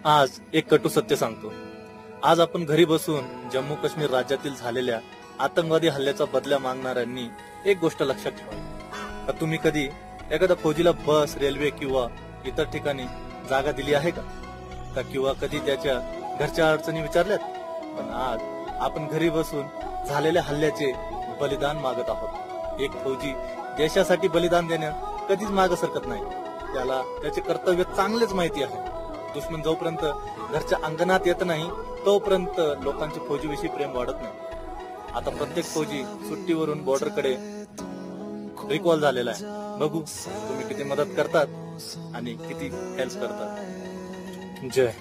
आज एक कटू सत्य सांगतो. आज आपण घरी बसून जम्मू काश्मीर राज्यातील झालेल्या आतंकवादी हल्ल्याचा बदला मागणाऱ्यांनी एक गोष्ट लक्षात ठेवा. तुम्ही कधी एखाद्या फौजीला बस, रेल्वे किंवा इतर ठिकाणी जागा दिली आहे का किंवा कधी त्याच्या घरच्या अडचणी विचारल्यात? पण आज आपण घरी बसून झालेल्या हल्ल्याचे बलिदान मागत आहोत. एक फौजी देशासाठी बलिदान देण्यात कधीच मागे सरकत नाही. त्याला त्याचे कर्तव्य चांगलेच माहिती आहे. दुश्मन जोपर्यंत घरच्या अंगणात येत नाही तोपर्यंत लोकांचे फौजीविषयी प्रेम वाढत नाही. आता प्रत्येक फौजी सुट्टीवरून बॉर्डर कडे रिकॉल झालेला आहे. बघू तुम्ही किती मदत करतात आणि किती हेल्प करतात. जय